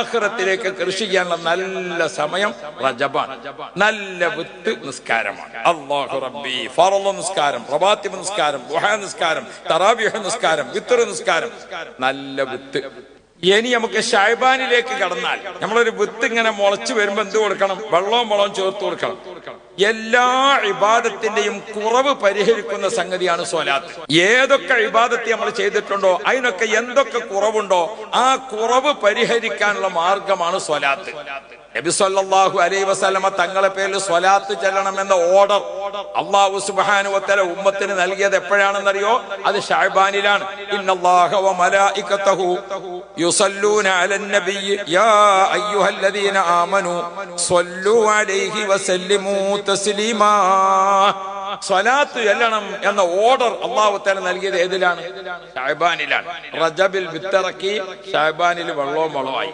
ആഖിറത്തിലേക്ക് കൃഷി ചെയ്യാനുള്ള നല്ല സമയം റജബാണ്. നല്ല വിത്ത് നിസ്കാരമാണ്. അല്ലാഹു റബ്ബി ഫർള് നിസ്കാരം, റവാത്തിബ് നിസ്കാരം, ദുഹാ നിസ്കാരം, തറാവീഹ് നിസ്കാരം, വിത്ർ നിസ്കാരം, നല്ല വിത്ത്. ഇനി നമുക്ക് ശഅബാനിലേക്ക് കടന്നാൽ നമ്മളൊരു വിത്ത് ഇങ്ങനെ മുളച്ചു വരുമ്പോ എന്ത് കൊടുക്കണം? വെള്ളവും ചേർത്ത് കൊടുക്കണം. എല്ലാ ഇബാദത്തിന്റെയും കുറവ് പരിഹരിക്കുന്ന സംഗതിയാണ് സ്വലാത്ത്. ഏതൊക്കെ ഇബാദത്ത് നമ്മൾ ചെയ്തിട്ടുണ്ടോ അതിനൊക്കെ എന്തൊക്കെ കുറവുണ്ടോ ആ കുറവ് പരിഹരിക്കാനുള്ള മാർഗമാണ് സ്വലാത്ത്. നബി സല്ലല്ലാഹു അലൈഹി വസല്ലമ തങ്ങളെ പേരിൽ സ്വലാത്ത് ചെല്ലണമെന്ന ഓർഡർ അല്ലാഹു സുബ്ഹാനഹു വ തആല ഉമ്മത്തിന് നൽകിയത് എപ്പോഴാണെന്നറിയോ? അത് ശഅബാനിലാണ്. ഇന്നല്ലാഹ വ മലായികതഹു യുസല്ലൂന അലൻ നബിയ്യി യാ അയ്യുഹല്ലദീന ആമനൂ സ്വല്ലൂ അലൈഹി വസല്ലിമൂ തസ്ലീമാ. സ്വലാത്ത് ചെല്ലണം എന്ന ഓർഡർ അല്ലാഹു തആല നൽകിയത് ഏതിലാണ്? ശഅബാനിലാണ്. റജബിൽ വിത്തിറക്കി, ശഅബാനിൽ വെള്ളമായി.